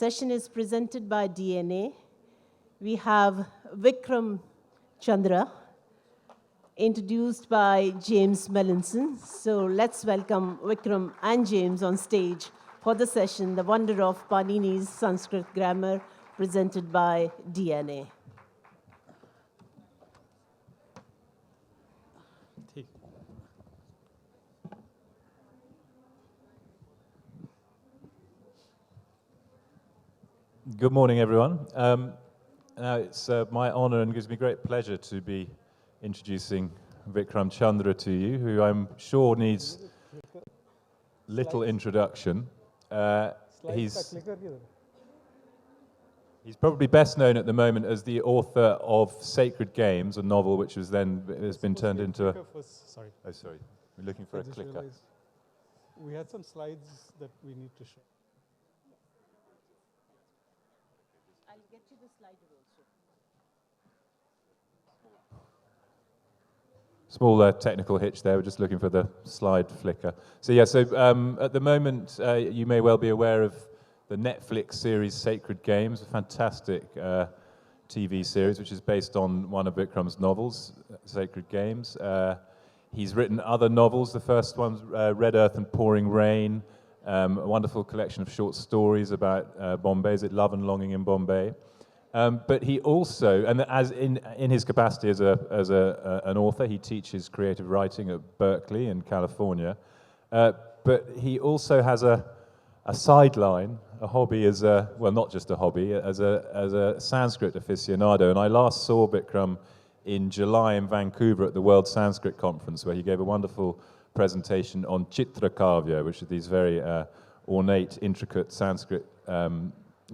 session is presented by DNA. We have Vikram Chandra, introduced by James Melanson. So let's welcome Vikram and James on stage for the session, The Wonder of Panini's Sanskrit Grammar, presented by DNA. Good morning, everyone. Now it's my honor and gives me great pleasure to be introducing Vikram Chandra to you, who I'm sure needs little introduction. He's probably best known at the moment as the author of Sacred Games, a novel which has been turned into a... Sorry. Oh, sorry. We're looking for a clicker. We had some slides that we need to show. I'll get you the slider also. Small technical hitch there. We're just looking for the slide flicker. So at the moment, you may well be aware of the Netflix series Sacred Games, a fantastic TV series which is based on one of Vikram's novels, Sacred Games. He's written other novels. The first one's Red Earth and Pouring Rain, a wonderful collection of short stories about Bombay. Is it Love and Longing in Bombay? But he also, and as in his capacity as an author, he teaches creative writing at Berkeley in California. But he also has a sideline, a hobby as not just a hobby, as a Sanskrit aficionado. And I last saw Vikram in July in Vancouver at the World Sanskrit Conference, where he gave a wonderful presentation on Chitrakavya, which are these very ornate, intricate Sanskrit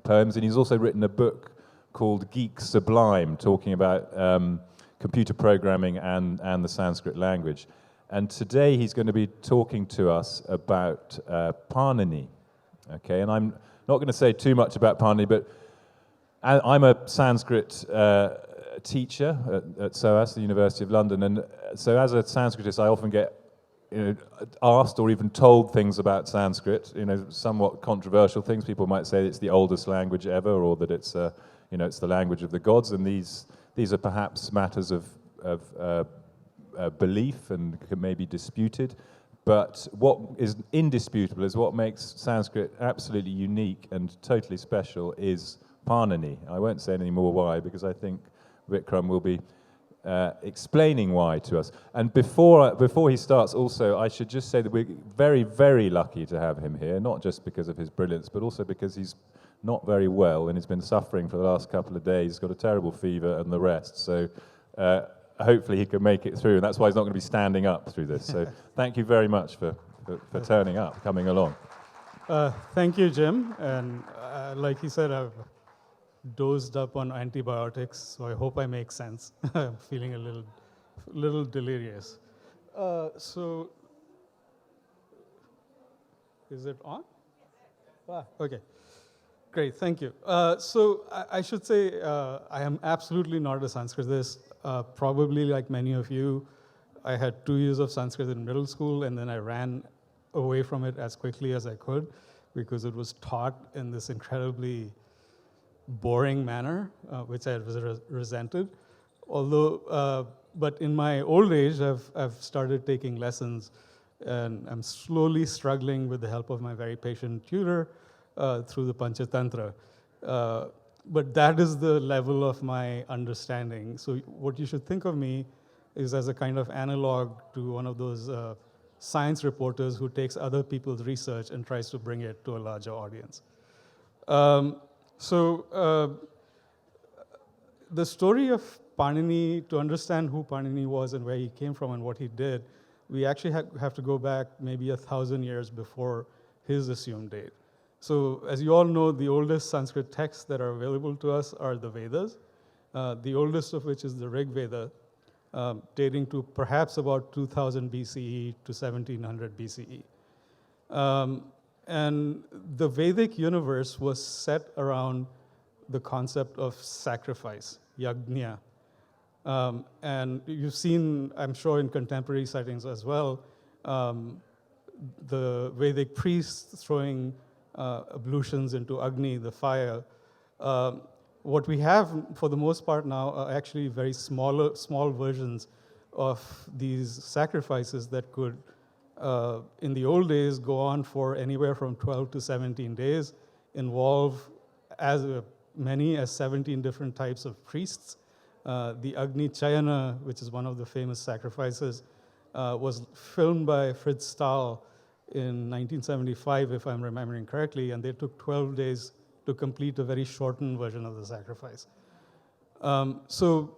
poems. And he's also written a book called Geek Sublime, talking about computer programming and the Sanskrit language. And today he's going to be talking to us about Panini. Okay, and I'm not going to say too much about Panini, but I'm a Sanskrit teacher at SOAS, the University of London, and so as a Sanskritist, I often get asked or even told things about Sanskrit, somewhat controversial things. People might say it's the oldest language ever, or that it's it's the language of the gods, and these are perhaps matters of belief and can maybe disputed. But what is indisputable is what makes Sanskrit absolutely unique and totally special is Panini. I won't say any more why, because I think Vikram will be explaining why to us. And before he starts, also, I should just say that we're very, very lucky to have him here, not just because of his brilliance, but also because he's not very well and he's been suffering for the last couple of days. He's got a terrible fever and the rest. So hopefully he can make it through, and that's why he's not going to be standing up through this. So thank you very much for turning up, coming along. Thank you, Jim. And like he said, I've dosed up on antibiotics, so I hope I make sense. I'm feeling a little delirious. So is it on? Okay. Great, thank you. So I should say I am absolutely not a Sanskritist. Probably like many of you, I had 2 years of Sanskrit in middle school, and then I ran away from it as quickly as I could because it was taught in this incredibly boring manner, which I resented. Although, but in my old age, I've started taking lessons, and I'm slowly struggling with the help of my very patient tutor through the Panchatantra. But that is the level of my understanding. So what you should think of me is as a kind of analog to one of those science reporters who takes other people's research and tries to bring it to a larger audience. The story of Panini, to understand who Panini was and where he came from and what he did, we actually have to go back maybe 1,000 years before his assumed date. So as you all know, the oldest Sanskrit texts that are available to us are the Vedas, the oldest of which is the Rig Veda, dating to perhaps about 2000 BCE to 1700 BCE. And the Vedic universe was set around the concept of sacrifice, yajna. And you've seen, I'm sure in contemporary settings as well, the Vedic priests throwing ablutions into Agni, the fire. What we have, for the most part now, are actually very small versions of these sacrifices that could, in the old days, go on for anywhere from 12 to 17 days, involve as many as 17 different types of priests. The Agni Chayana, which is one of the famous sacrifices, was filmed by Fritz Stahl in 1975, if I'm remembering correctly, and they took 12 days to complete a very shortened version of the sacrifice. So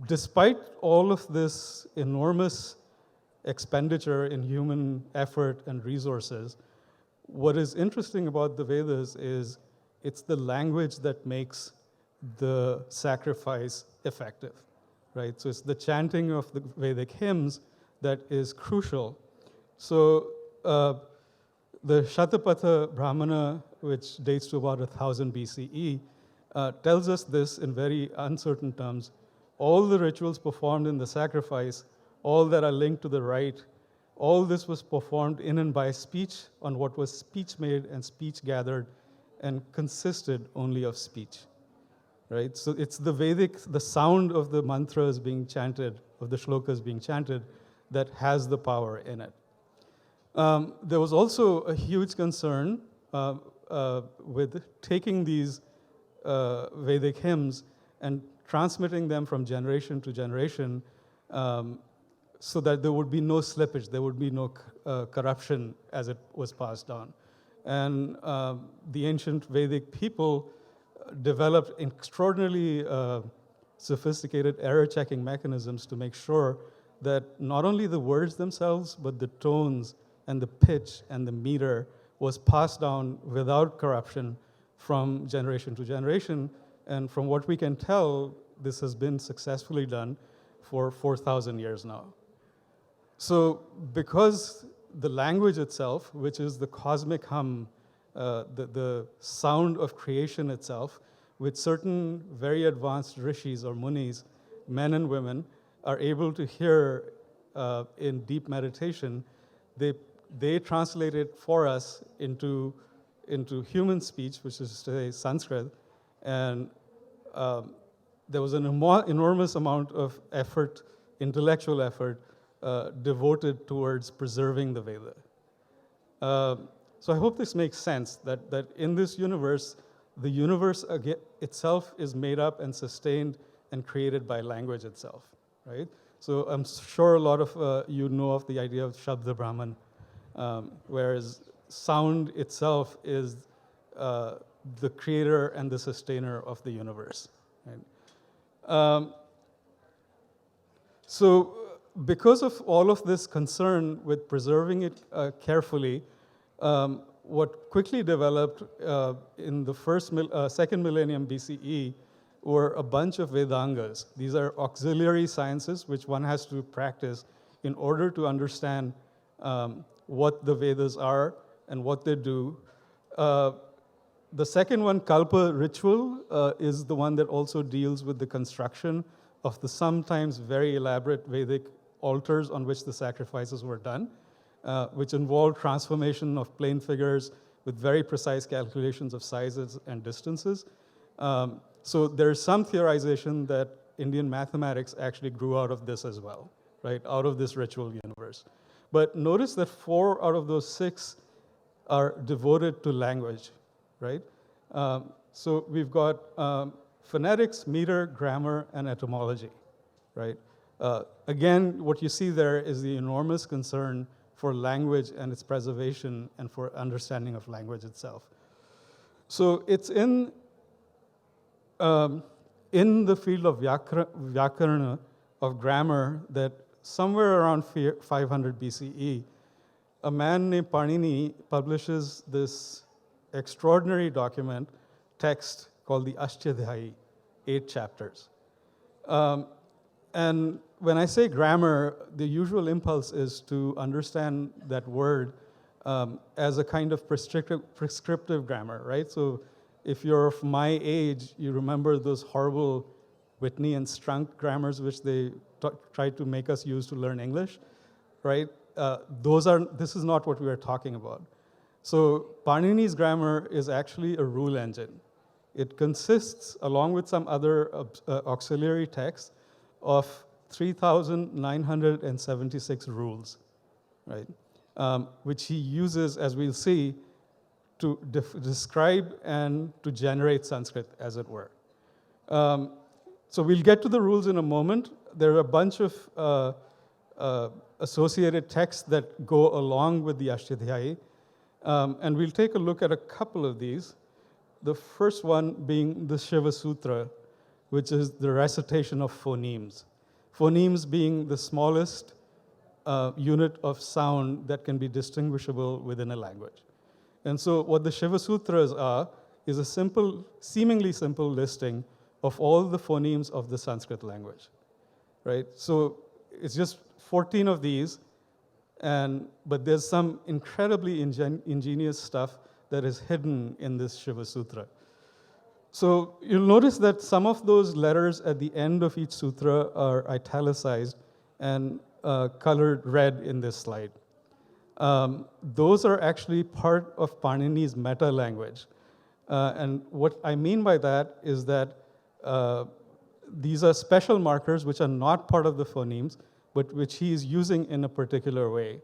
despite all of this enormous expenditure in human effort and resources, what is interesting about the Vedas is it's the language that makes the sacrifice effective, right? So it's the chanting of the Vedic hymns that is crucial. So the Shatapatha Brahmana, which dates to about 1000 BCE, tells us this in very uncertain terms. All the rituals performed in the sacrifice, all that are linked to the rite, all this was performed in and by speech on what was speech made and speech gathered and consisted only of speech, right? So it's the Vedic, the sound of the mantras being chanted, of the shlokas being chanted, that has the power in it. There was also a huge concern with taking these Vedic hymns and transmitting them from generation to generation so that there would be no slippage, there would be no corruption as it was passed on. And the ancient Vedic people developed extraordinarily sophisticated error-checking mechanisms to make sure that not only the words themselves, but the tones and the pitch and the meter was passed down without corruption from generation to generation. And from what we can tell, this has been successfully done for 4,000 years now. So because the language itself, which is the cosmic hum, the sound of creation itself, with certain very advanced rishis or munis, men and women, are able to hear in deep meditation, they translate it for us into human speech, which is to say Sanskrit, and there was an enormous amount of effort, intellectual effort, devoted towards preserving the Veda. So I hope this makes sense, that in this universe, the universe itself is made up and sustained and created by language itself, right? So I'm sure a lot of you know of the idea of Shabda Brahman, whereas sound itself is the creator and the sustainer of the universe, right? So because of all of this concern with preserving it carefully, what quickly developed in the second millennium BCE were a bunch of Vedangas. These are auxiliary sciences which one has to practice in order to understand what the Vedas are and what they do. The second one, Kalpa ritual, is the one that also deals with the construction of the sometimes very elaborate Vedic altars on which the sacrifices were done, which involved transformation of plane figures with very precise calculations of sizes and distances. So there's some theorization that Indian mathematics actually grew out of this as well, right? Out of this ritual universe. But notice that 4 out of those 6 are devoted to language, right? So we've got phonetics, meter, grammar, and etymology, right? Again, what you see there is the enormous concern for language and its preservation and for understanding of language itself. So it's in the field of Vyakarana, of grammar, that somewhere around 500 BCE, a man named Panini publishes this extraordinary document, text called the Ashtadhyayi, 8 chapters. And when I say grammar, the usual impulse is to understand that word as a kind of prescriptive grammar, right? So if you're of my age, you remember those horrible Whitney and Strunk grammars which they tried to make us use to learn English, right? This is not what we are talking about. So Panini's grammar is actually a rule engine. It consists, along with some other auxiliary texts, of 3,976 rules, right? Which he uses, as we'll see, to describe and to generate Sanskrit, as it were. So we'll get to the rules in a moment. There are a bunch of associated texts that go along with the Ashtadhyayi. And we'll take a look at a couple of these. The first one being the Shiva Sutra, which is the recitation of phonemes. Phonemes being the smallest unit of sound that can be distinguishable within a language. And so what the Shiva Sutras are is a simple, seemingly simple listing of all the phonemes of the Sanskrit language, right? So it's just 14 of these, but there's some incredibly ingenious stuff that is hidden in this Shiva Sutra. So you'll notice that some of those letters at the end of each sutra are italicized and colored red in this slide. Those are actually part of Panini's meta language. And what I mean by that is that these are special markers which are not part of the phonemes, but which he is using in a particular way.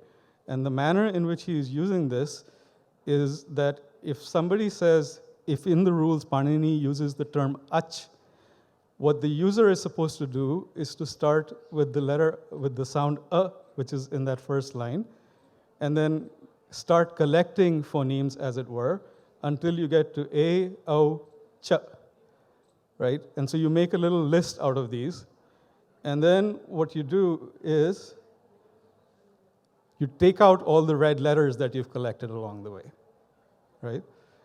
And the manner in which he is using this is that if somebody says, if in the rules Panini uses the term ach, what the user is supposed to do is to start with the sound a, which is in that first line, and then start collecting phonemes, as it were, until you get to a, o, cha, right? And so you make a little list out of these. And then what you do is you take out all the red letters that you've collected along the way, right?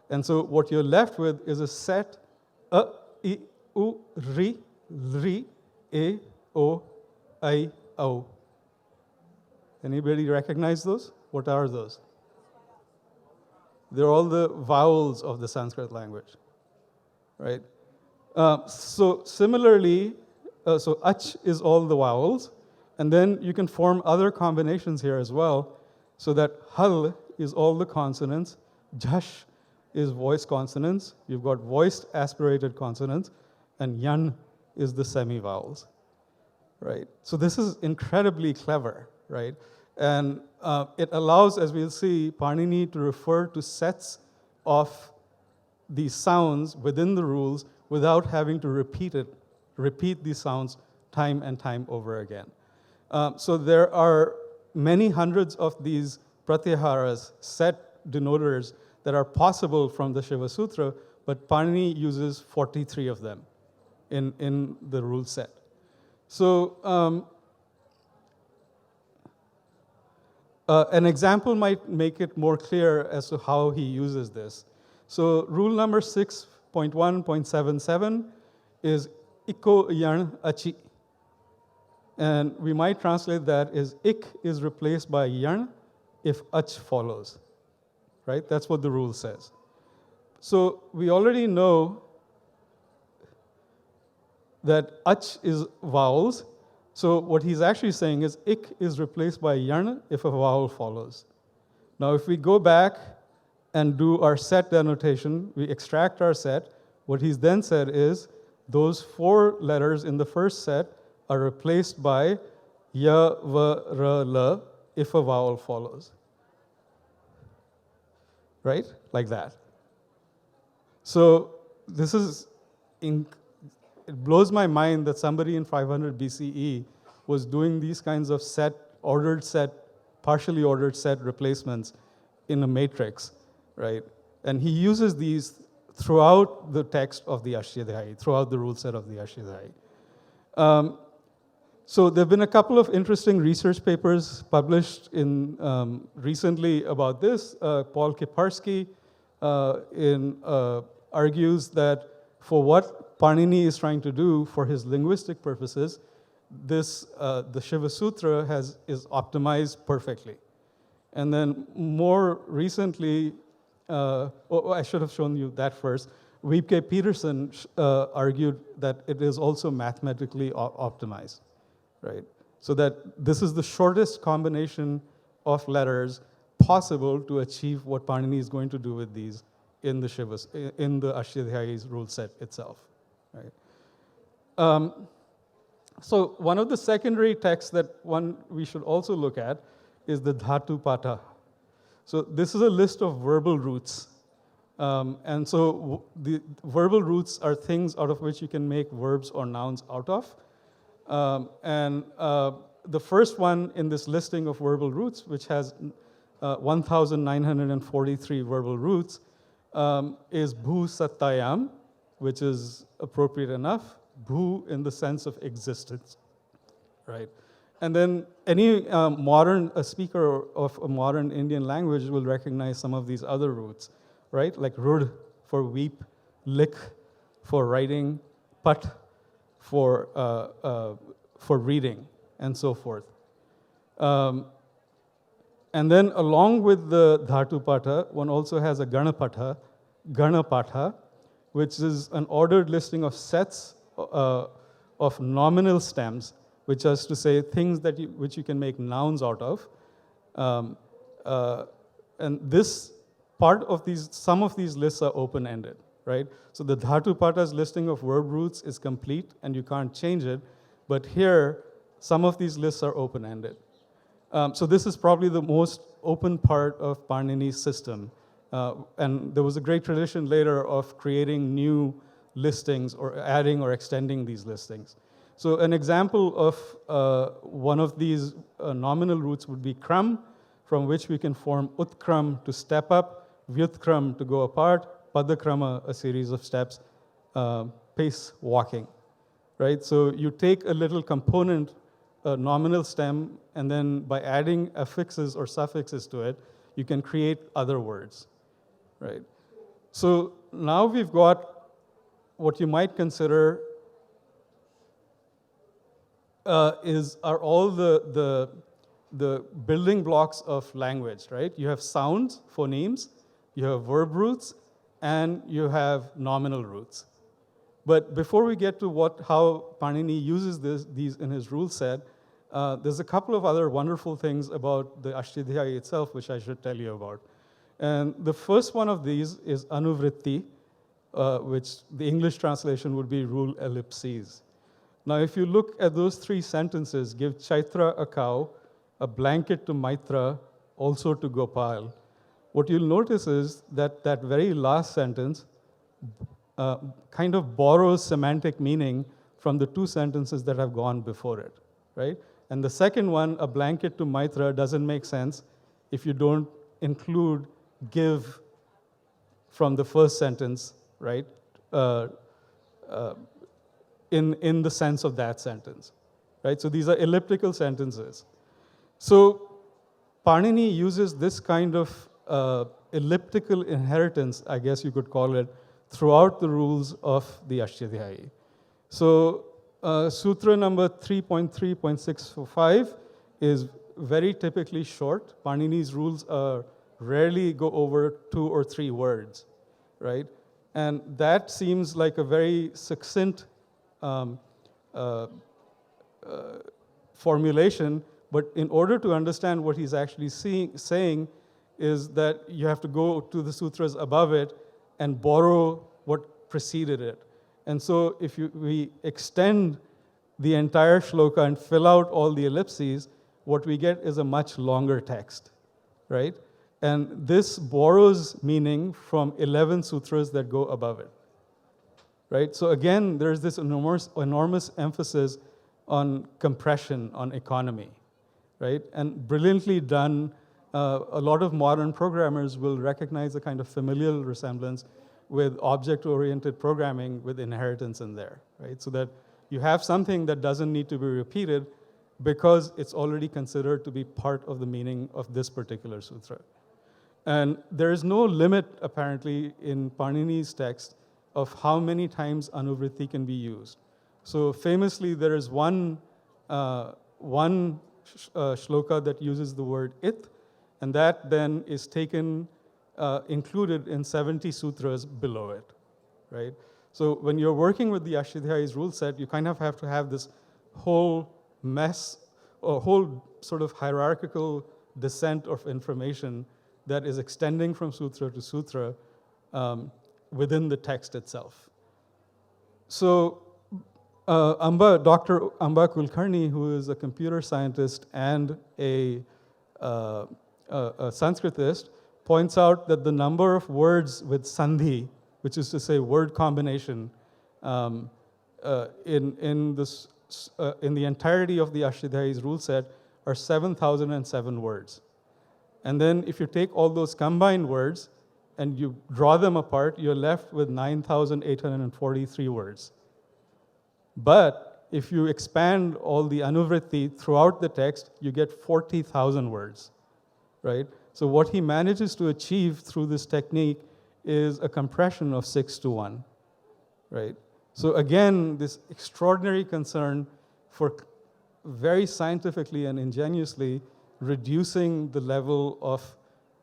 And so what you're left with is a set a, I, u, ri, e, o, I, o. Anybody recognize those? What are those? They're all the vowels of the Sanskrit language, right? So similarly, so ach is all the vowels, and then you can form other combinations here as well, so that hal is all the consonants, jhash is voiced consonants, you've got voiced aspirated consonants, and yan is the semi-vowels, right? So this is incredibly clever, right? And it allows, as we'll see, Panini to refer to sets of these sounds within the rules without having to repeat these sounds time and time over again. So there are many hundreds of these pratyaharas, set denoters, that are possible from the Shiva Sutra, but Panini uses 43 of them in the rule set. So an example might make it more clear as to how he uses this. So rule number 6.1.77 is Iko Yan Achi. And we might translate that as ik is replaced by yan if ach follows, right? That's what the rule says. So we already know that ach is vowels. So what he's actually saying is ik is replaced by yan if a vowel follows. Now if we go back and do our set denotation, we extract our set, what he's then said is those 4 letters in the first set are replaced by ya, va, ra, la if a vowel follows. Right? Like that. So this is, it blows my mind that somebody in 500 BCE was doing these kinds of partially ordered set replacements in a matrix, right? And he uses these throughout the text of the Ashtadhyayi, throughout the rule set of the Ashtadhyayi. So there have been a couple of interesting research papers published recently about this. Paul Kiparsky argues that for what Panini is trying to do for his linguistic purposes, the Shiva Sutra is optimized perfectly. And then more recently, I should have shown you that first. Wiebke Peterson argued that it is also mathematically optimized, right? So that this is the shortest combination of letters possible to achieve what Panini is going to do with these in the Shivas, in the Ashtadhyayi's rule set itself. Right? So one of the secondary texts that we should also look at is the Dhatu Pata. So this is a list of verbal roots. And so the verbal roots are things out of which you can make verbs or nouns out of. The first one in this listing of verbal roots, which has 1,943 verbal roots, is Bhu Sattayam, which is appropriate enough. Bhu in the sense of existence, right? And then any a speaker of a modern Indian language will recognize some of these other roots, right? Like Rud for weep, Lik for writing, Pat for reading, and so forth. And then along with the Dhatu Pata, one also has a Ganapatha, which is an ordered listing of sets of nominal stems, which is to say things which you can make nouns out of. And this part of some of these lists are open-ended, right? So the Dhatu Pata's listing of verb roots is complete and you can't change it, but here, some of these lists are open-ended. So this is probably the most open part of Panini's system. And there was a great tradition later of creating new listings or adding or extending these listings. So an example of one of these nominal roots would be kram, from which we can form utkram to step up, vyutkram to go apart, padakrama, a series of steps, pace walking, right? So you take a little component, a nominal stem, and then by adding affixes or suffixes to it, you can create other words, right? So now we've got what you might consider are all the building blocks of language, right? You have sounds, phonemes, you have verb roots, and you have nominal roots. But before we get to how Panini uses these in his rule set, there's a couple of other wonderful things about the Ashtadhyayi itself which I should tell you about. And the first one of these is Anuvritti, which the English translation would be rule ellipses. Now, if you look at those three sentences, give Chaitra a cow, a blanket to Maitra, also to Gopal, what you'll notice is that that very last sentence kind of borrows semantic meaning from the two sentences that have gone before it, right? And the second one, a blanket to Maitra, doesn't make sense if you don't include give from the first sentence, right? In the sense of that sentence, right? So these are elliptical sentences. So Panini uses this kind of elliptical inheritance, I guess you could call it, throughout the rules of the Ashtadhyayi. So Sutra number 3.3.645 is very typically short. Panini's rules rarely go over 2 or 3 words, right? And that seems like a very succinct formulation, but in order to understand what he's actually saying is that you have to go to the sutras above it and borrow what preceded it. And so if we extend the entire shloka and fill out all the ellipses, what we get is a much longer text, right? And this borrows meaning from 11 sutras that go above it, right? So again, there's this enormous emphasis on compression, on economy, right? And brilliantly done. A lot of modern programmers will recognize a kind of familial resemblance with object-oriented programming with inheritance in there, right? So that you have something that doesn't need to be repeated because it's already considered to be part of the meaning of this particular sutra. And there is no limit, apparently, in Panini's text of how many times anuvritti can be used. So famously, there is one shloka that uses the word it, and that then is taken, included in 70 sutras below it, right? So when you're working with the Ashtadhyayi's rule set, you kind of have to have this whole mess, or whole sort of hierarchical descent of information that is extending from sutra to sutra within the text itself. So Dr. Amba Kulkarni, who is a computer scientist and a Sanskritist, points out that the number of words with sandhi, which is to say word combination, in the entirety of the Ashtadhyayi's rule set are 7,007 words. And then if you take all those combined words and you draw them apart, you're left with 9,843 words. But if you expand all the anuvritti throughout the text, you get 40,000 words, right? So what he manages to achieve through this technique is a compression of 6:1, right? So again, this extraordinary concern for very scientifically and ingeniously reducing the level of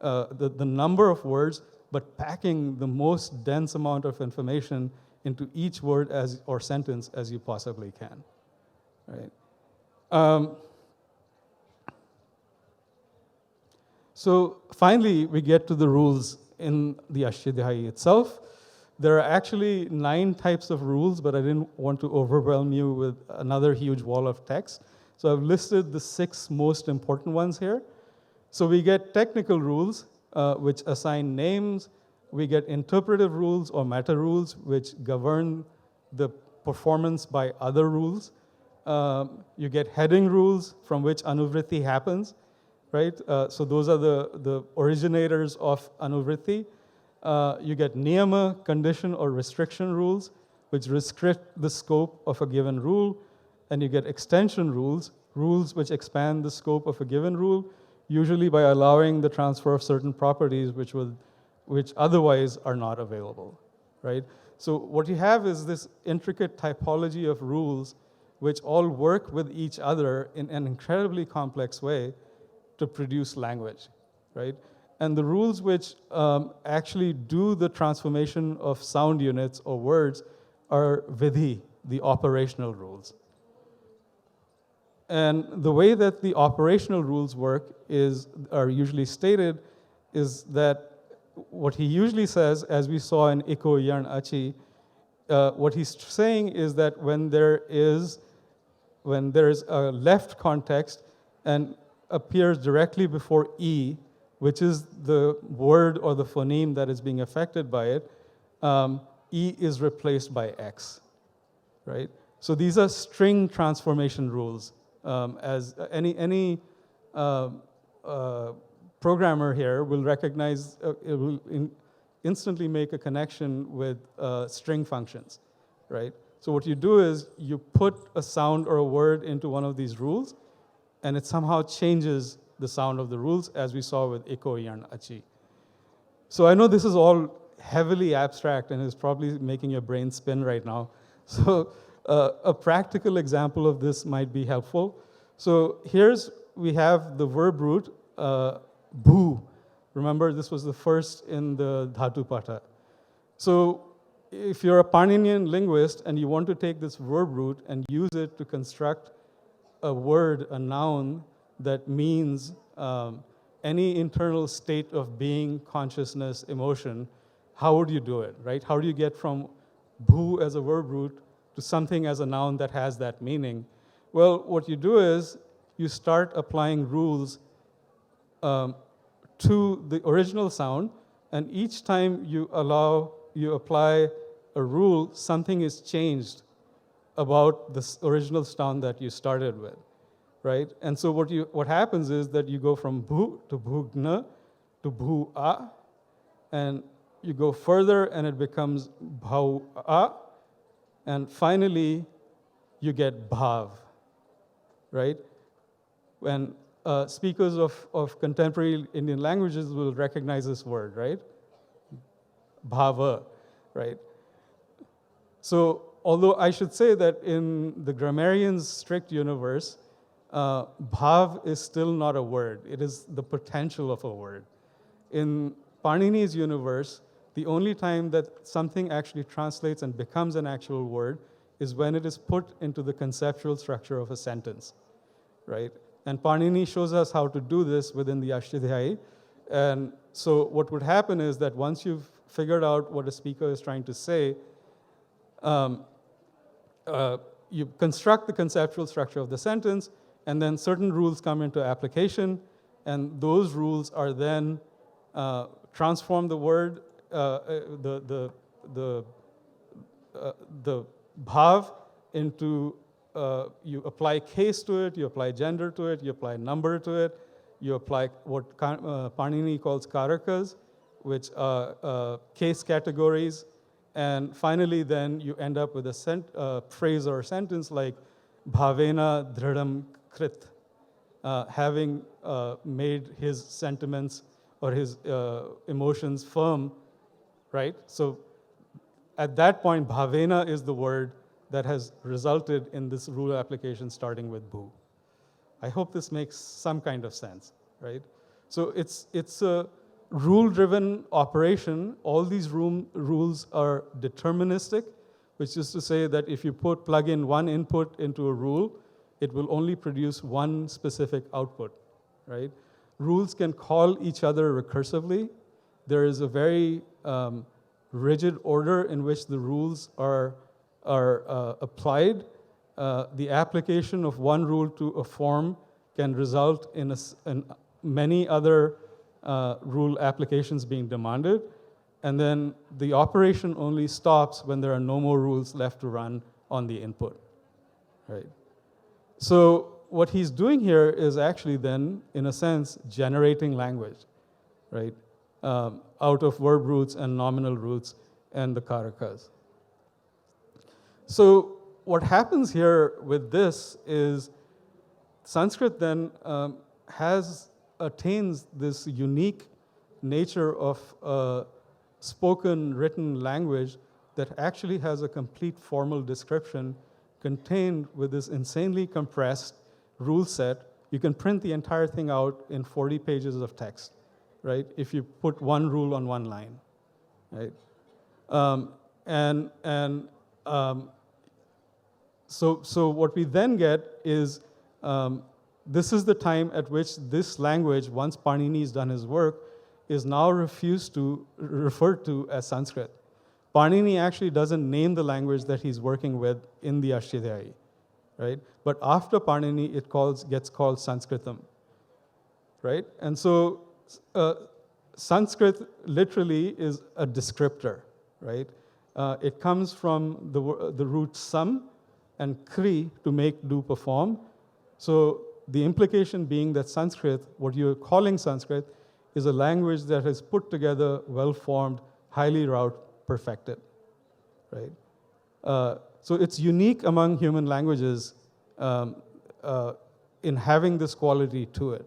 the number of words, but packing the most dense amount of information into each word or sentence as you possibly can, right? So finally, we get to the rules in the Ashtadhyayi itself. There are actually 9 types of rules, but I didn't want to overwhelm you with another huge wall of text. So I've listed the 6 most important ones here. So we get technical rules, which assign names. We get interpretive rules or meta rules, which govern the performance by other rules. You get heading rules from which anuvritti happens, right? So those are the originators of anuvritti. You get niyama, condition or restriction rules, which restrict the scope of a given rule. And you get extension rules, rules which expand the scope of a given rule, usually by allowing the transfer of certain properties which otherwise are not available, right? So what you have is this intricate typology of rules which all work with each other in an incredibly complex way to produce language, right? And the rules which actually do the transformation of sound units or words are vidhi, the operational rules. And the way that the operational rules work are usually stated is that what he usually says, as we saw in Iko Yarn Achi, what he's saying is that when there is a left context and appears directly before E, which is the word or the phoneme that is being affected by it, E is replaced by X, right? So these are string transformation rules. As any programmer here will recognize, it will instantly make a connection with string functions, right? So what you do is you put a sound or a word into one of these rules, and it somehow changes the sound of the rules, as we saw with Iko Yarn Achi. So I know this is all heavily abstract and is probably making your brain spin right now. So a practical example of this might be helpful. So we have the verb root, bhu. Remember, this was the first in the Dhatu Pata. So if you're a Paninian linguist and you want to take this verb root and use it to construct a word, a noun, that means any internal state of being, consciousness, emotion, how would you do it, right? How do you get from bhu as a verb root to something as a noun that has that meaning? Well, what you do is you start applying rules to the original sound, and each time you apply a rule, something is changed about the original sound that you started with, right? And so what happens is that you go from bhu to bhugna to bhu-a, and you go further and it becomes bhau-a, and finally you get bhav, right? When speakers of contemporary Indian languages will recognize this word, right? Bhava, right? So although I should say that in the grammarian's strict universe, bhav is still not a word. It is the potential of a word. In Panini's universe, the only time that something actually translates and becomes an actual word is when it is put into the conceptual structure of a sentence, right? And Panini shows us how to do this within the Ashtadhyayi. And so what would happen is that once you've figured out what a speaker is trying to say, you construct the conceptual structure of the sentence, and then certain rules come into application, and those rules are then transform the word, the bhav into, you apply case to it, you apply gender to it, you apply number to it, you apply what Panini calls karakas, which are case categories, and finally then you end up with a phrase or a sentence like bhavena dhridam krit, having made his sentiments or his emotions firm, right? So at that point, bhavena is the word that has resulted in this rule application starting with bhu. I hope this makes some kind of sense, right? So it's a rule-driven operation. All these rules are deterministic, which is to say that if you plug in one input into a rule, it will only produce one specific output, right? Rules can call each other recursively. There is a very rigid order in which the rules are applied. The application of one rule to a form can result in many other rule applications being demanded, and then the operation only stops when there are no more rules left to run on the input, right? So what he's doing here is actually then, in a sense, generating language, right? Out of verb roots and nominal roots and the karakas. So what happens here with this is Sanskrit then attains this unique nature of a spoken, written language that actually has a complete formal description contained with this insanely compressed rule set. You can print the entire thing out in 40 pages of text, right? If you put one rule on one line, right? So what we then get is this is the time at which this language, once Panini's done his work, is now referred to as Sanskrit. Panini actually doesn't name the language that he's working with in the Ashtadhyayi, right? But after Panini, it gets called Sanskritam, right? And so Sanskrit literally is a descriptor, right? It comes from the root sam and kri, to make, do, perform. So the implication being that Sanskrit, what you're calling Sanskrit, is a language that is put together, well-formed, highly wrought, perfected, right? So it's unique among human languages in having this quality to it.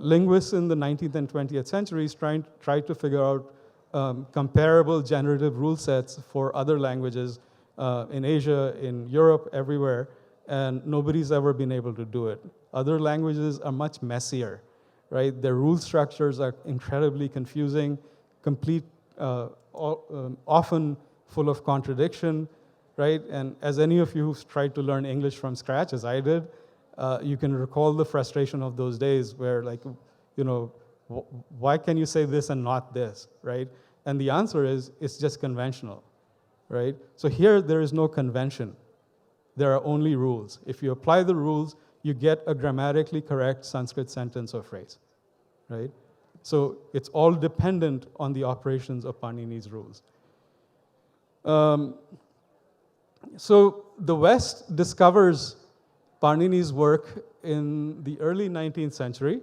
Linguists in the 19th and 20th centuries tried to figure out comparable generative rule sets for other languages in Asia, in Europe, everywhere, and nobody's ever been able to do it. Other languages are much messier, right? Their rule structures are incredibly confusing, often full of contradiction, right? And as any of you who've tried to learn English from scratch, as I did, you can recall the frustration of those days where, like, you know, why can you say this and not this, right? And the answer is, it's just conventional, right? So here, there is no convention. There are only rules. If you apply the rules, you get a grammatically correct Sanskrit sentence or phrase, right? So it's all dependent on the operations of Panini's rules. So the West discovers Panini's work in the early 19th century,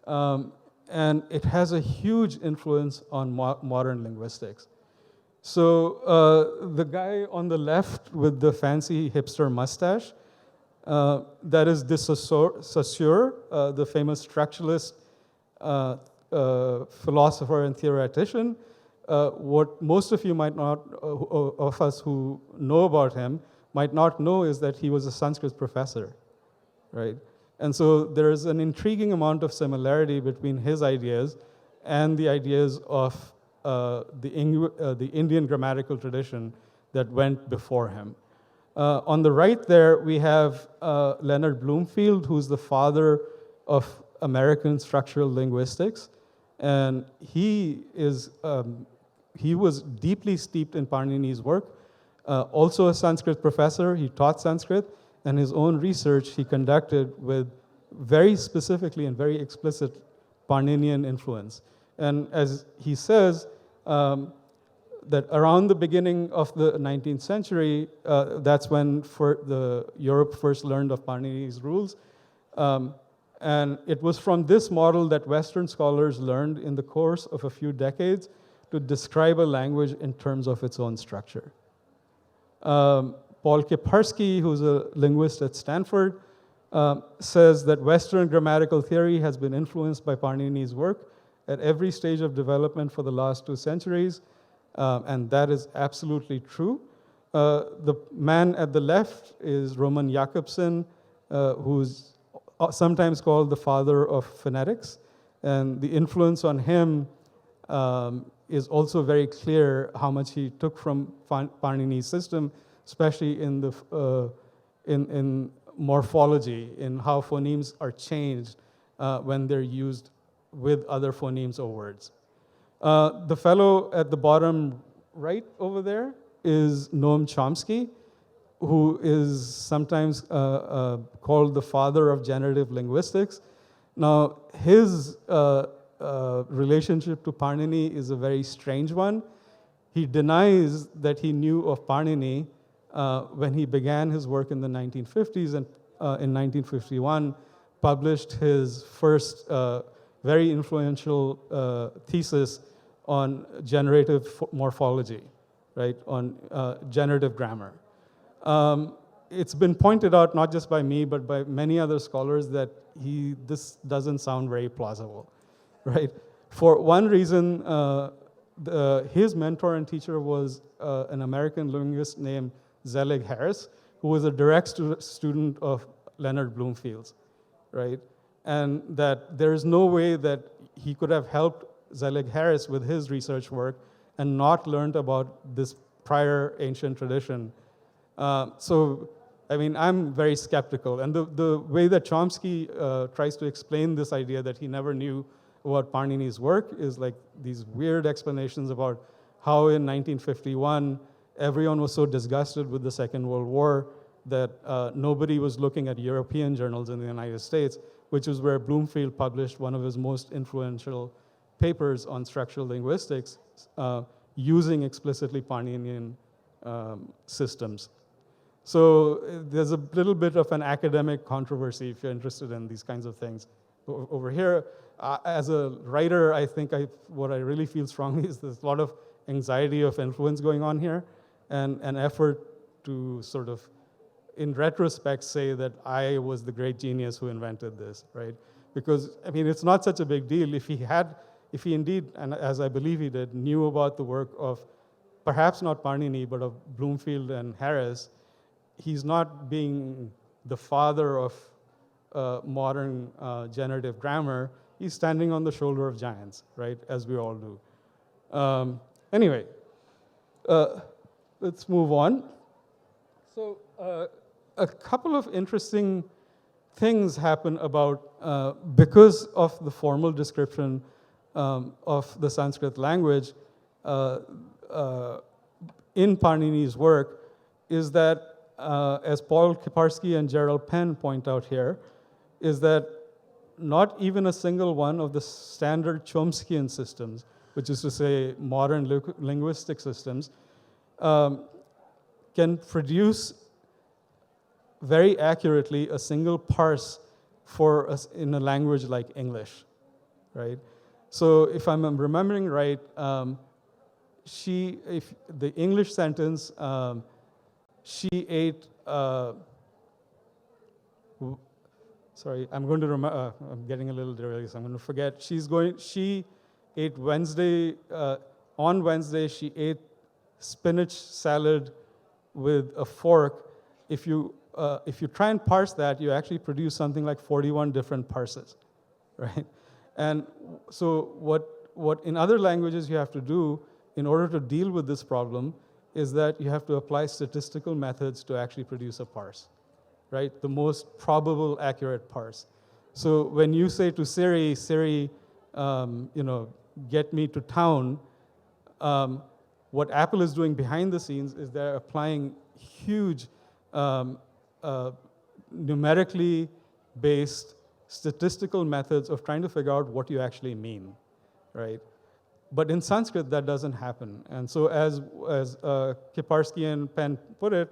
and it has a huge influence on modern linguistics. So the guy on the left with the fancy hipster mustache, that is de Saussure, the famous structuralist philosopher and theoretician. What most of you might not, of us who know about him, might not know is that he was a Sanskrit professor, right? And so there is an intriguing amount of similarity between his ideas and the ideas of the Indian grammatical tradition that went before him. On the right there, we have Leonard Bloomfield, who's the father of American structural linguistics. And he was deeply steeped in Panini's work. Also a Sanskrit professor, he taught Sanskrit, and his own research he conducted with very specifically and very explicit Paninian influence. And as he says, that around the beginning of the 19th century, that's when Europe first learned of Panini's rules. And it was from this model that Western scholars learned in the course of a few decades to describe a language in terms of its own structure. Paul Kiparsky, who's a linguist at Stanford, says that Western grammatical theory has been influenced by Panini's work at every stage of development for the last 2 centuries, and that is absolutely true. The man at the left is Roman Jakobson, who's sometimes called the father of phonetics, and the influence on him is also very clear how much he took from Panini's system, especially in the in morphology, in how phonemes are changed when they're used with other phonemes or words. The fellow at the bottom right over there is Noam Chomsky, who is sometimes called the father of generative linguistics. Now, his relationship to Panini is a very strange one. He denies that he knew of Panini when he began his work in the 1950s, and in 1951 published his first very influential thesis on generative morphology, right, on generative grammar. It's been pointed out, not just by me, but by many other scholars, that this doesn't sound very plausible, right? For one reason, his mentor and teacher was an American linguist named Zelig Harris, who was a direct student of Leonard Bloomfield's, right? And that there is no way that he could have helped Zelig Harris with his research work and not learned about this prior ancient tradition. So, I mean, I'm very skeptical. And the way that Chomsky tries to explain this idea that he never knew about Panini's work is like these weird explanations about how in 1951 everyone was so disgusted with the Second World War that nobody was looking at European journals in the United States, which is where Bloomfield published one of his most influential papers on structural linguistics using explicitly Paninian systems. So there's a little bit of an academic controversy if you're interested in these kinds of things. Over here, as a writer, I think what I really feel strongly is there's a lot of anxiety of influence going on here, and an effort to sort of, in retrospect, say that I was the great genius who invented this, right? Because, I mean, it's not such a big deal. If he indeed, and as I believe he did, knew about the work of perhaps not Panini, but of Bloomfield and Harris, he's not being the father of modern generative grammar. He's standing on the shoulder of giants, right, as we all do. Anyway, let's move on. So a couple of interesting things happen about, because of the formal description of the Sanskrit language in Panini's work, is that, as Paul Kiparsky and Gerald Penn point out here, is that not even a single one of the standard Chomskyan systems, which is to say modern linguistic systems, can produce very accurately a single parse for us in a language like English, right? So if I'm remembering right, if the English sentence, she ate, sorry, I'm going to remember, I'm getting a little derailed, so I'm going to forget. She ate Wednesday, on Wednesday, she ate spinach salad with a fork. If you try and parse that, you actually produce something like 41 different parses, right? And so what in other languages you have to do in order to deal with this problem is that you have to apply statistical methods to actually produce a parse, right? The most probable accurate parse. So when you say to Siri, get me to town, what Apple is doing behind the scenes is they're applying huge numerically based statistical methods of trying to figure out what you actually mean, right? But in Sanskrit, that doesn't happen. And so as Kiparsky and Penn put it,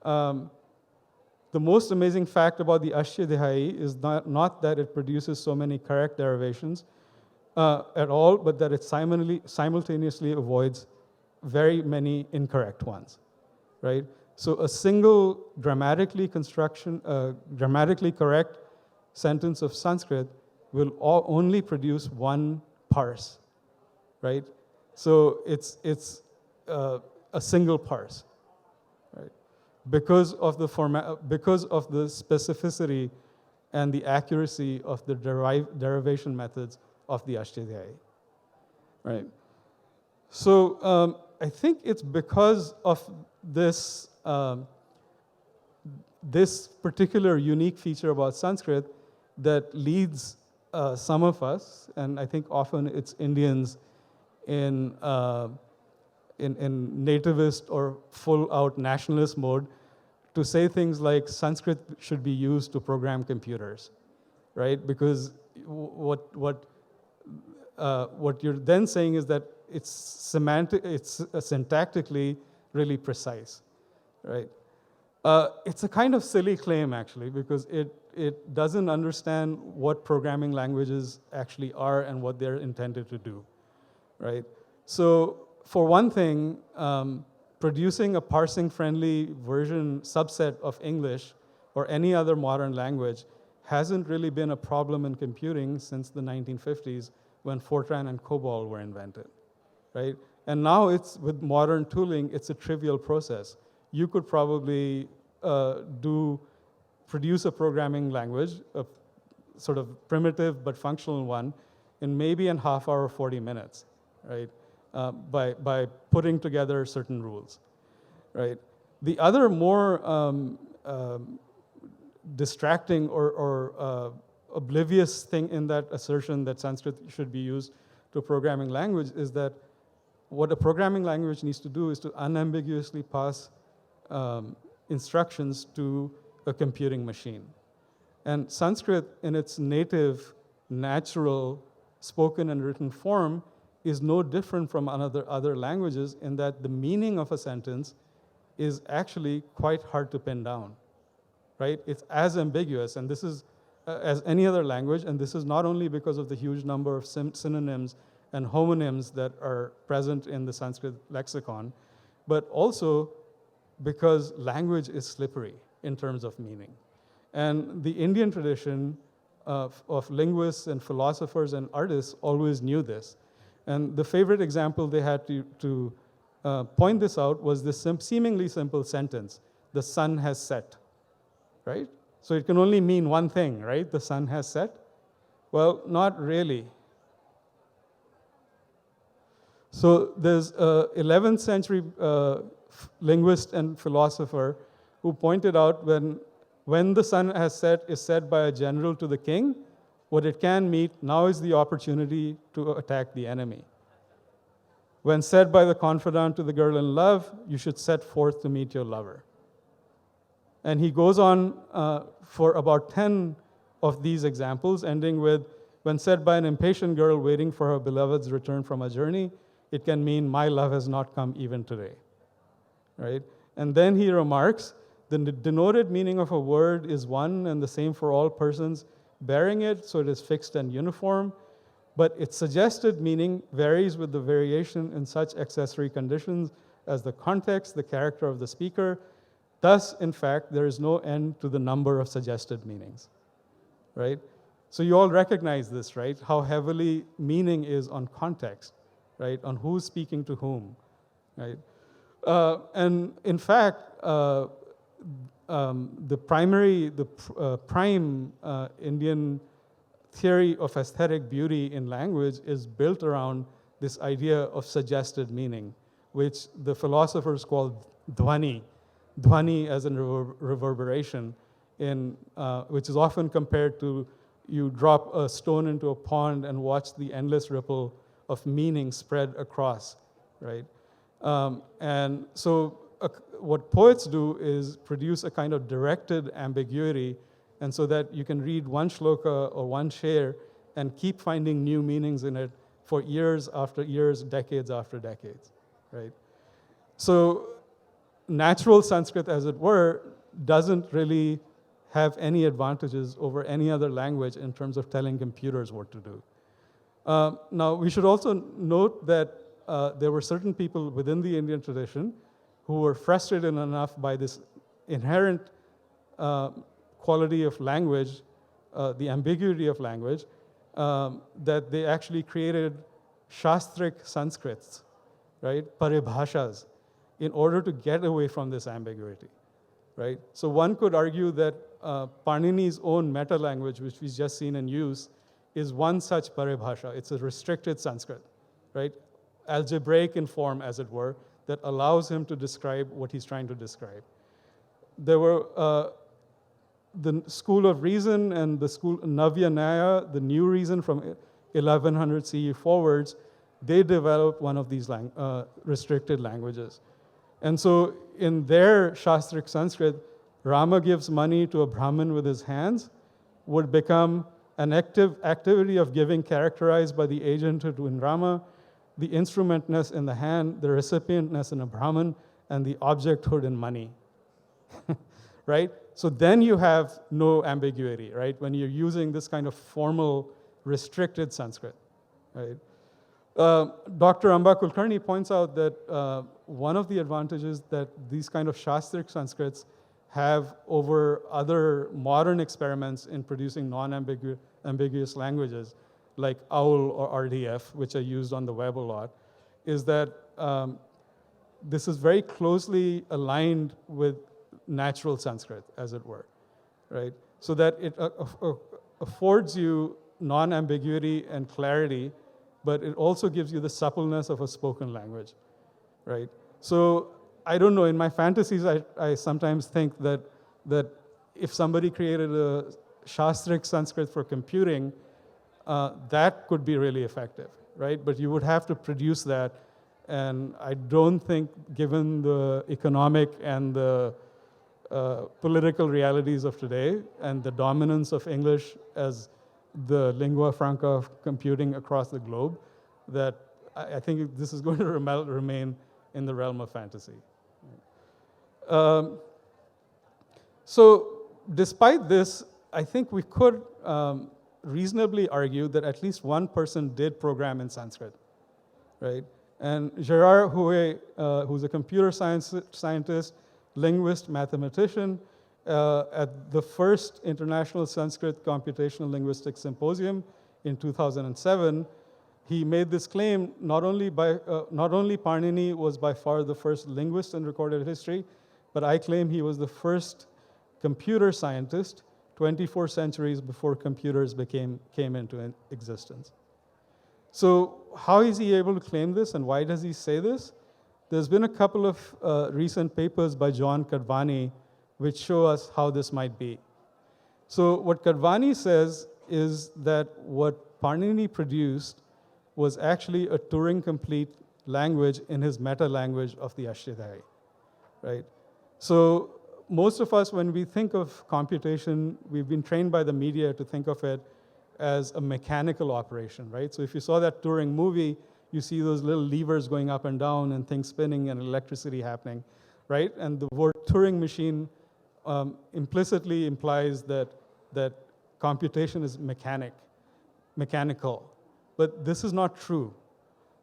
the most amazing fact about the Ashtadhyayi is not that it produces so many correct derivations at all, but that it simultaneously avoids very many incorrect ones, right? So a single grammatically correct sentence of Sanskrit will only produce one parse, right? So it's a single parse, right? Because of the specificity and the accuracy of the derivation methods of the Ashtadhyayi, right? So I think it's because of this this particular unique feature about Sanskrit that leads some of us, and I think often it's Indians in nativist or full-out nationalist mode, to say things like Sanskrit should be used to program computers, right? Because what you're then saying is that it's syntactically really precise, right? It's a kind of silly claim, actually, because it doesn't understand what programming languages actually are and what they're intended to do, right? So for one thing, producing a parsing-friendly version subset of English or any other modern language hasn't really been a problem in computing since the 1950s when Fortran and COBOL were invented, right? And now it's, with modern tooling, it's a trivial process. You could probably produce a programming language, a sort of primitive but functional one, in maybe a half hour, 40 minutes, right? By putting together certain rules, right? The other more distracting or oblivious thing in that assertion that Sanskrit should be used to a programming language is that what a programming language needs to do is to unambiguously pass instructions to a computing machine. And Sanskrit, in its native, natural, spoken and written form, is no different from other languages in that the meaning of a sentence is actually quite hard to pin down, right? It's as ambiguous, and this is as any other language, and this is not only because of the huge number of synonyms and homonyms that are present in the Sanskrit lexicon, but also because language is slippery in terms of meaning. And the Indian tradition of linguists and philosophers and artists always knew this. And the favorite example they had to point this out was this seemingly simple sentence: the sun has set, right? So it can only mean one thing, right? The sun has set. Well, not really. So there's an 11th century linguist and philosopher who pointed out when the sun has set is said by a general to the king, what it can mean, now is the opportunity to attack the enemy. When said by the confidant to the girl in love, you should set forth to meet your lover. And he goes on for about 10 of these examples, ending with, when said by an impatient girl waiting for her beloved's return from a journey, it can mean, my love has not come even today, right? And then he remarks, the denoted meaning of a word is one and the same for all persons bearing it, so it is fixed and uniform, but its suggested meaning varies with the variation in such accessory conditions as the context, the character of the speaker. Thus, in fact, there is no end to the number of suggested meanings, right? So you all recognize this, right? How heavily meaning is on context, right? On who's speaking to whom, right? And in fact, the prime Indian theory of aesthetic beauty in language is built around this idea of suggested meaning, which the philosophers call dhvani as in reverberation, which is often compared to you drop a stone into a pond and watch the endless ripple of meaning spread across, right? And so what poets do is produce a kind of directed ambiguity, and so that you can read one shloka or one sher and keep finding new meanings in it for years after years, decades after decades, right? So natural Sanskrit, as it were, doesn't really have any advantages over any other language in terms of telling computers what to do. Now, we should also note that there were certain people within the Indian tradition who were frustrated enough by this inherent quality of language, the ambiguity of language, that they actually created Shastric Sanskrits, right, paribhashas, in order to get away from this ambiguity, right? So one could argue that Panini's own meta-language, which we've just seen in use, is one such paribhasha. It's a restricted Sanskrit, right? Algebraic in form, as it were, that allows him to describe what he's trying to describe. There were the school of reason and the school Navya Nyaya, the new reason from 1100 CE forwards, they developed one of these restricted languages. And so in their Shastric Sanskrit, Rama gives money to a Brahmin with his hands would become an activity of giving characterized by the agenthood in Rama, the instrumentness in the hand, the recipientness in a Brahmin, and the objecthood in money, right? So then you have no ambiguity, right? When you're using this kind of formal, restricted Sanskrit, right? Dr. Amba Kulkarni points out that one of the advantages that these kind of Shastric Sanskrits have over other modern experiments in producing non-ambiguous languages, like OWL or RDF, which are used on the web a lot, is that this is very closely aligned with natural Sanskrit, as it were, right? So that it affords you non-ambiguity and clarity, but it also gives you the suppleness of a spoken language, right? So I don't know, in my fantasies, I sometimes think that if somebody created a Shastric Sanskrit for computing, that could be really effective, right? But you would have to produce that, and I don't think, given the economic and the political realities of today and the dominance of English as the lingua franca of computing across the globe, that I think this is going to remain in the realm of fantasy. So despite this, I think we could reasonably argue that at least one person did program in Sanskrit, right? And Gerard Houet, who's a computer scientist, linguist, mathematician, at the first International Sanskrit Computational Linguistics Symposium in 2007, he made this claim, not only Panini was by far the first linguist in recorded history, but I claim he was the first computer scientist 24 centuries before computers came into existence. So how is he able to claim this, and why does he say this? There's been a couple of recent papers by John Kadvani which show us how this might be. So what Kadvani says is that what Panini produced was actually a Turing-complete language in his meta-language of the Ashtadhyayi, right? So most of us, when we think of computation, we've been trained by the media to think of it as a mechanical operation, right? So if you saw that Turing movie, you see those little levers going up and down and things spinning and electricity happening, right? And the word Turing machine implicitly implies that computation is mechanical. But this is not true.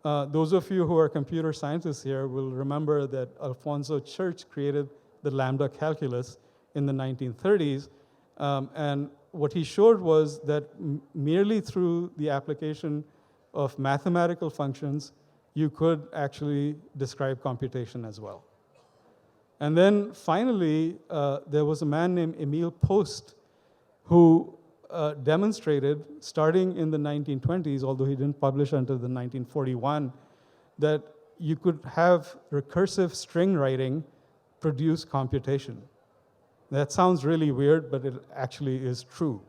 Those of you who are computer scientists here will remember that Alfonso Church created the lambda calculus in the 1930s. And what he showed was that merely through the application of mathematical functions, you could actually describe computation as well. And then finally, there was a man named Emil Post who demonstrated, starting in the 1920s, although he didn't publish until the 1941, that you could have recursive string writing produce computation. That sounds really weird, but it actually is true.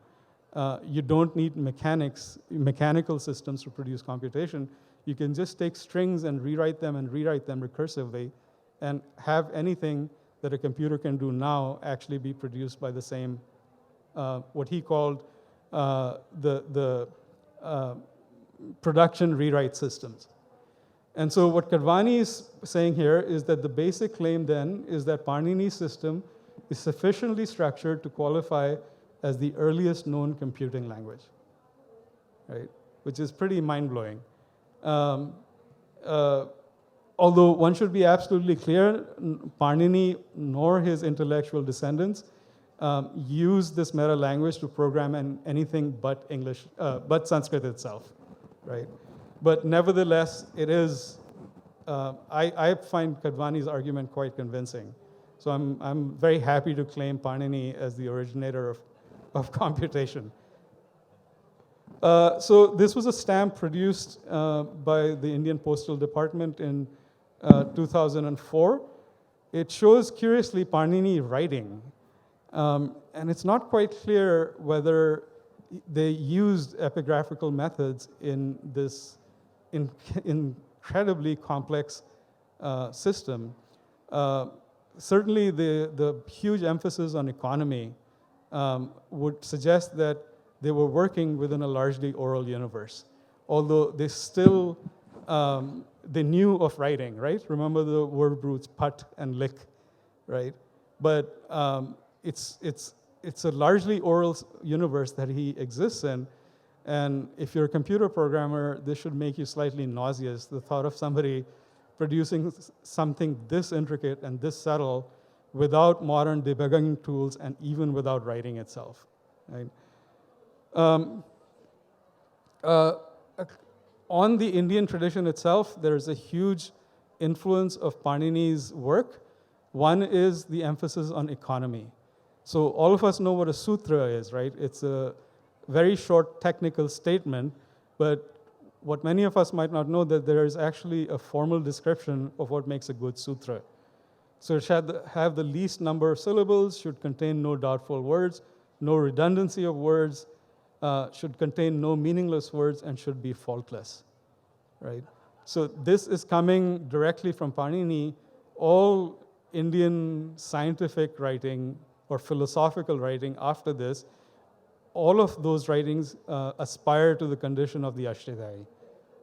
You don't need mechanical systems to produce computation. You can just take strings and rewrite them recursively and have anything that a computer can do now actually be produced by the same, what he called the production rewrite systems. And so what Kadvani is saying here is that the basic claim then is that Panini's system is sufficiently structured to qualify as the earliest known computing language, right? Which is pretty mind-blowing. Although one should be absolutely clear, Panini nor his intellectual descendants use this meta language to program anything but English, but Sanskrit itself, right? But nevertheless, it is, I find Kadvani's argument quite convincing. So I'm very happy to claim Panini as the originator of computation. So this was a stamp produced by the Indian Postal Department in 2004. It shows, curiously, Panini writing. And it's not quite clear whether they used epigraphical methods in this incredibly complex system. Certainly, the huge emphasis on economy would suggest that they were working within a largely oral universe, although they still, they knew of writing, right? Remember the verb roots pat and lick, right? But it's a largely oral universe that he exists in, and if you're a computer programmer, this should make you slightly nauseous, the thought of somebody producing something this intricate and this subtle without modern debugging tools and even without writing itself, right? On the Indian tradition itself, there's a huge influence of Panini's work. One is the emphasis on economy. So all of us know what a sutra is, right? It's a very short technical statement, but what many of us might not know that there is actually a formal description of what makes a good sutra. So it should have the least number of syllables, should contain no doubtful words, no redundancy of words, should contain no meaningless words, and should be faultless, right? So this is coming directly from Panini. All Indian scientific writing or philosophical writing after this, all of those writings aspire to the condition of the Ashtadhyayi,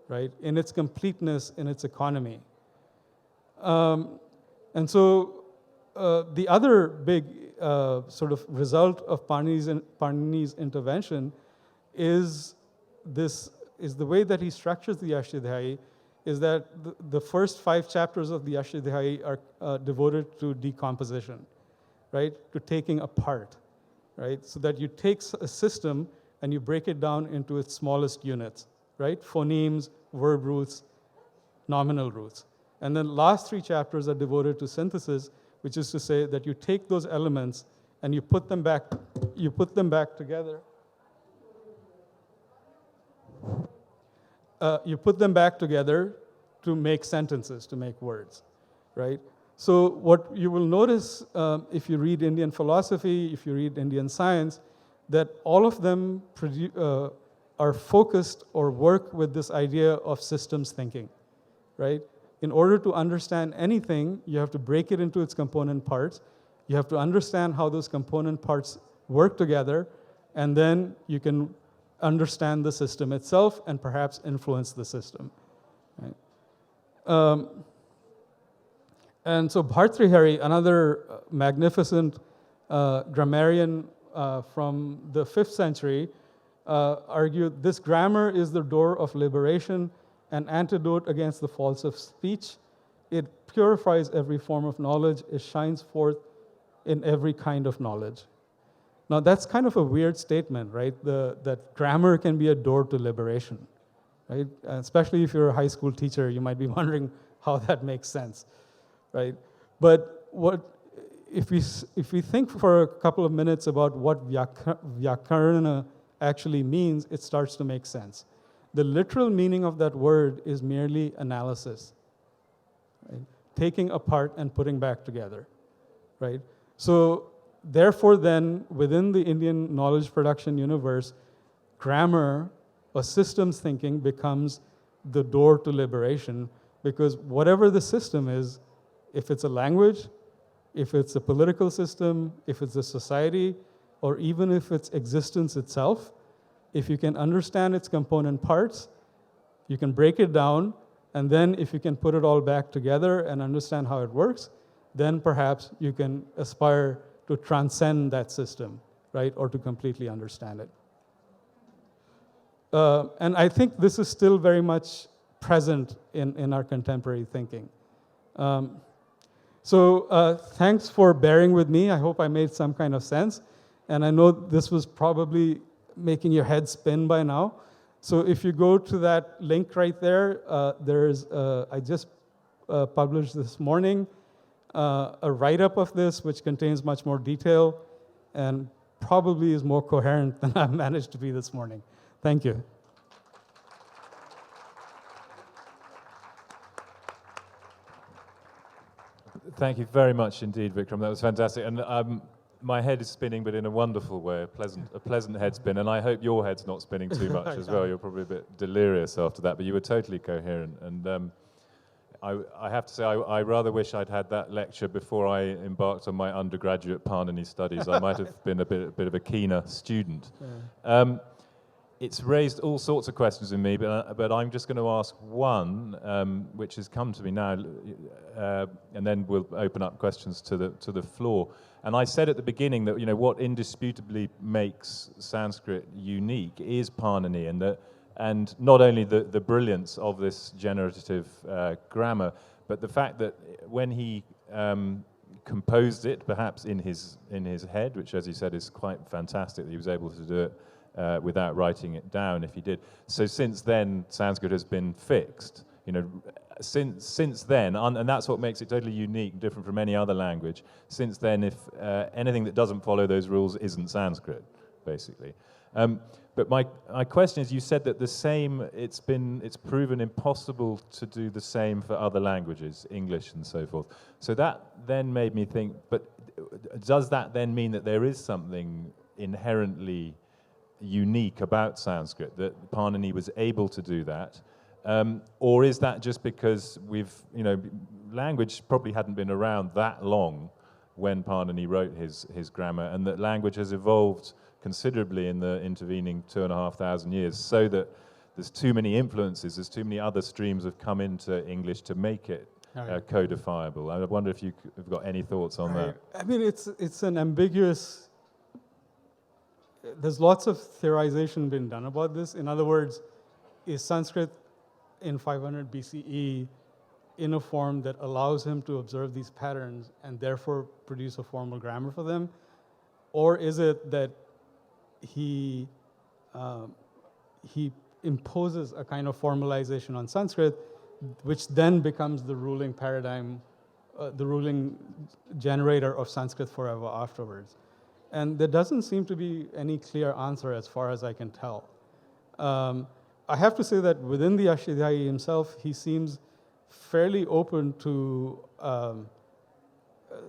right? In its completeness, in its economy. And so the other big sort of result of Panini's intervention is the way that he structures the Ashtadhyayi is that the first 5 chapters of the Ashtadhyayi are devoted to decomposition, right? To taking apart, right? So that you take a system and you break it down into its smallest units, right? Phonemes, verb roots, nominal roots. And then last 3 chapters are devoted to synthesis, which is to say that you take those elements and you put them back together. You put them back together to make sentences, to make words, right? So what you will notice if you read Indian philosophy, if you read Indian science, that all of them are focused or work with this idea of systems thinking, right? In order to understand anything, you have to break it into its component parts. You have to understand how those component parts work together, and then you can understand the system itself and perhaps influence the system, right? And so Bhartrihari, another magnificent grammarian from the 5th century, argued, this grammar is the door of liberation, an antidote against the faults of speech. It purifies every form of knowledge. It shines forth in every kind of knowledge. Now, that's kind of a weird statement, right? That grammar can be a door to liberation, right? Especially if you're a high school teacher, you might be wondering how that makes sense, right? But if we think for a couple of minutes about what Vyakarana actually means, it starts to make sense. The literal meaning of that word is merely analysis, right? Taking apart and putting back together, right? So therefore then, within the Indian knowledge production universe, grammar or systems thinking becomes the door to liberation, because whatever the system is, if it's a language, if it's a political system, if it's a society, or even if it's existence itself, if you can understand its component parts, you can break it down, and then if you can put it all back together and understand how it works, then perhaps you can aspire to transcend that system, right, or to completely understand it. And I think this is still very much present in our contemporary thinking. So thanks for bearing with me. I hope I made some kind of sense. And I know this was probably making your head spin by now. So if you go to that link right there, I just published this morning a write-up of this, which contains much more detail and probably is more coherent than I've managed to be this morning. Thank you. Thank you very much indeed, Vikram. That was fantastic. And my head is spinning, but in a wonderful way, a pleasant head spin. And I hope your head's not spinning too much as well. You're probably a bit delirious after that, but you were totally coherent. And I have to say, I rather wish I'd had that lecture before I embarked on my undergraduate Panini studies. I might have been a bit of a keener student. Yeah. It's raised all sorts of questions in me, but I'm just going to ask one, which has come to me now, and then we'll open up questions to the floor. And I said at the beginning that what indisputably makes Sanskrit unique is Panini, and not only the brilliance of this generative grammar, but the fact that when he composed it, perhaps in his head, which, as you said, is quite fantastic that he was able to do it without writing it down, if he did. So since then, Sanskrit has been fixed. Since then, and that's what makes it totally unique, different from any other language. Since then, if anything that doesn't follow those rules isn't Sanskrit, basically. But my question is, you said that it's proven impossible to do the same for other languages, English and so forth. So that then made me think, but does that then mean that there is something inherently unique about Sanskrit, that Panini was able to do that? Or is that just because language probably hadn't been around that long when Panini wrote his grammar, and that language has evolved considerably in the intervening 2,500 years, so that there's too many influences, there's too many other streams have come into English to make it codifiable? I wonder if you've got any thoughts on that. I mean, it's an ambiguous. There's lots of theorization been done about this. In other words, is Sanskrit in 500 BCE in a form that allows him to observe these patterns and therefore produce a formal grammar for them? Or is it that he imposes a kind of formalization on Sanskrit, which then becomes the ruling paradigm, the ruling generator of Sanskrit forever afterwards? And there doesn't seem to be any clear answer as far as I can tell. I have to say that within the Ashtadhyayi himself, he seems fairly open to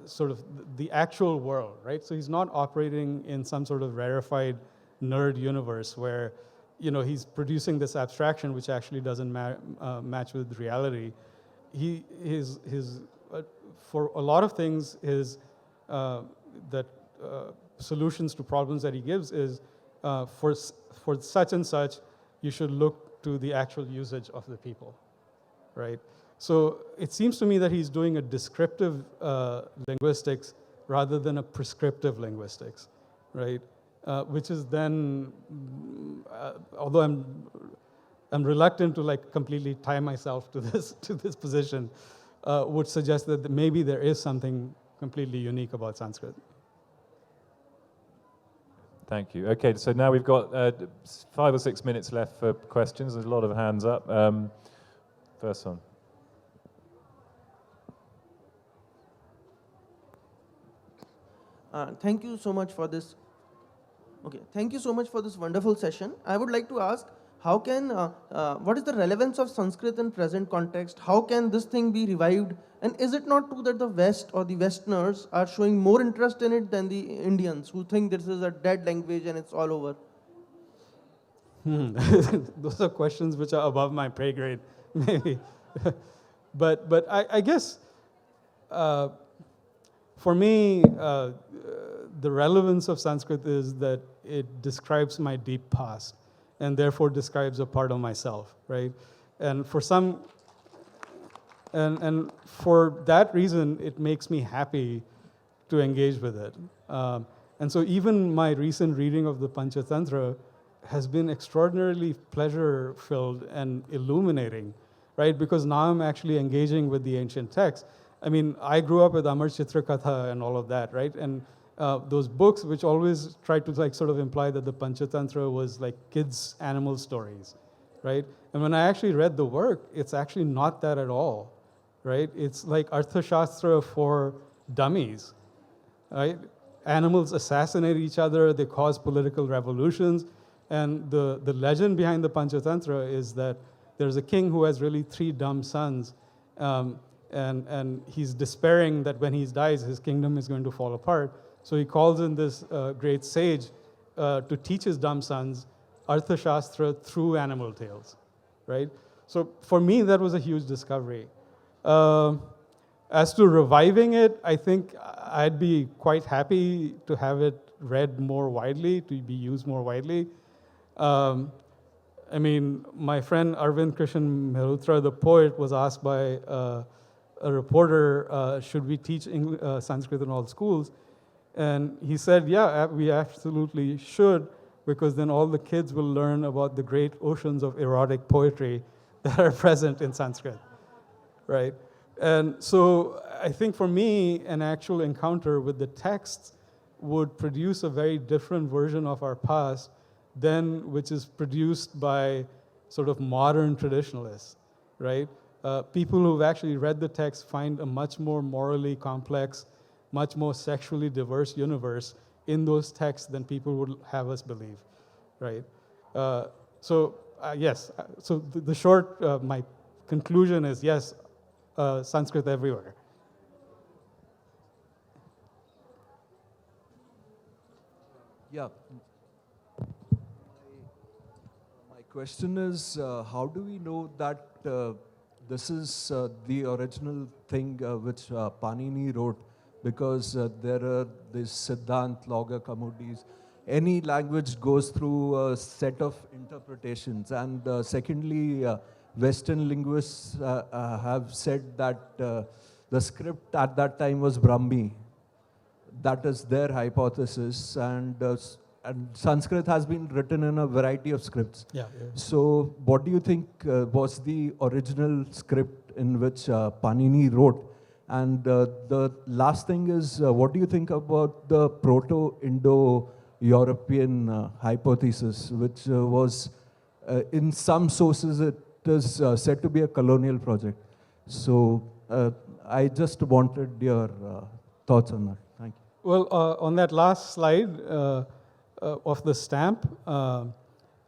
sort of the actual world, right? So he's not operating in some sort of rarefied nerd universe where he's producing this abstraction which actually doesn't match with reality. For a lot of things, solutions to problems that he gives is for such and such, you should look to the actual usage of the people, right? So it seems to me that he's doing a descriptive linguistics rather than a prescriptive linguistics, right? Which is then, although I'm reluctant to completely tie myself to this position, would suggest that maybe there is something completely unique about Sanskrit. Thank you. Okay, so now we've got 5 or 6 minutes left for questions. There's a lot of hands up. First one. Thank you so much for this. Okay, thank you so much for this wonderful session. I would like to ask, how can, what is the relevance of Sanskrit in present context? How can this thing be revived? And is it not true that the West or the Westerners are showing more interest in it than the Indians who think this is a dead language and it's all over? Those are questions which are above my pay grade, maybe. but I guess for me, the relevance of Sanskrit is that it describes my deep past and therefore describes a part of myself, right? And for some, and for that reason, it makes me happy to engage with it. And so even my recent reading of the Panchatantra has been extraordinarily pleasure-filled and illuminating, right? Because now I'm actually engaging with the ancient texts. I mean, I grew up with Amar Chitra Katha and all of that, right? And those books which always tried to like sort of imply that the Panchatantra was like kids' animal stories, right? And when I actually read the work, it's actually not that at all, right? It's like Arthashastra for dummies, right? Animals assassinate each other, they cause political revolutions, and the legend behind the Panchatantra is that there's a king who has really 3 dumb sons, and he's despairing that when he dies, his kingdom is going to fall apart. So he calls in this great sage to teach his dumb sons Arthashastra through animal tales, right? So for me, that was a huge discovery. As to reviving it, I think I'd be quite happy to have it read more widely, to be used more widely. I mean, my friend Arvind Krishan Mehrotra, the poet, was asked by a reporter, should we teach Sanskrit in all schools? And he said, yeah, we absolutely should, because then all the kids will learn about the great oceans of erotic poetry that are present in Sanskrit, right? And so I think for me, an actual encounter with the texts would produce a very different version of our past than which is produced by sort of modern traditionalists, right? People who've actually read the text find a much more morally complex, much more sexually diverse universe in those texts than people would have us believe, right? Yes, so the short, my conclusion is yes, Sanskrit everywhere. Yeah. My question is, how do we know that this is the original thing which Panini wrote? Because there are these Siddhant, Logha, Kamudis. Any language goes through a set of interpretations. And secondly, Western linguists have said that the script at that time was Brahmi. That is their hypothesis. And Sanskrit has been written in a variety of scripts. Yeah. So what do you think was the original script in which Panini wrote? And the last thing is, what do you think about the Proto-Indo-European hypothesis, which was, in some sources, it is said to be a colonial project. So I just wanted your thoughts on that. Thank you. Well, on that last slide of the stamp,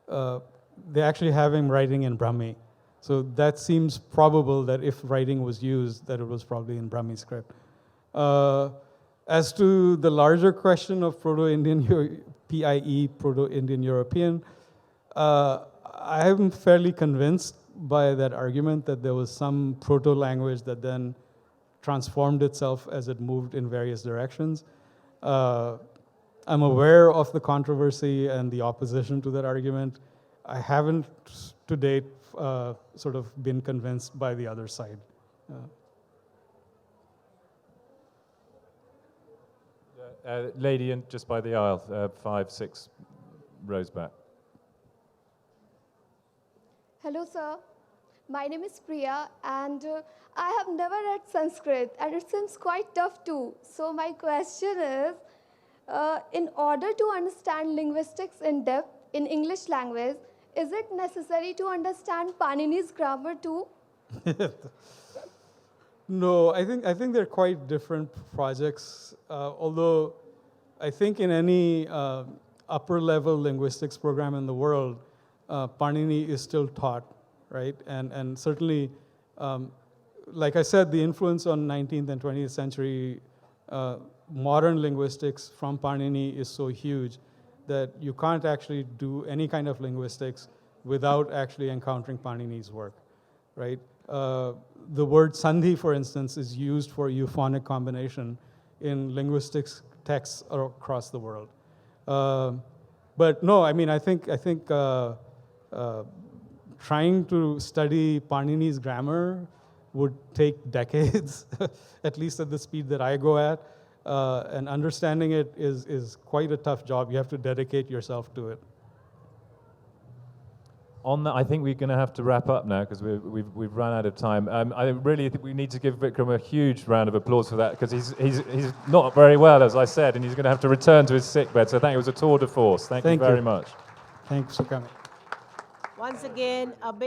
they actually have him writing in Brahmi. So that seems probable that if writing was used, that it was probably in Brahmi script. As to the larger question of Proto-Indian, PIE, Proto-Indian European, I am fairly convinced by that argument that there was some proto-language that then transformed itself as it moved in various directions. I'm aware of the controversy and the opposition to that argument. I haven't, to date, sort of been convinced by the other side. Lady in just by the aisle, 5, 6 rows back. Hello, sir. My name is Priya, and I have never read Sanskrit, and it seems quite tough too. So my question is, in order to understand linguistics in depth in English language, is it necessary to understand Panini's grammar too? No, I think they're quite different projects. Although I think in any upper level linguistics program in the world, Panini is still taught, right? And certainly, like I said, the influence on 19th and 20th century modern linguistics from Panini is so huge that you can't actually do any kind of linguistics without actually encountering Panini's work, right? The word sandhi, for instance, is used for euphonic combination in linguistics texts across the world. But no, I mean, I think trying to study Panini's grammar would take decades, at least at the speed that I go at. And understanding it is quite a tough job. You have to dedicate yourself to it. On that, I think we're going to have to wrap up now because we've run out of time. I really think we need to give Vikram a huge round of applause for that because he's not very well, as I said, and he's going to have to return to his sickbed. So I think it was a tour de force. Thank you very much. Thanks for coming. Once again, a big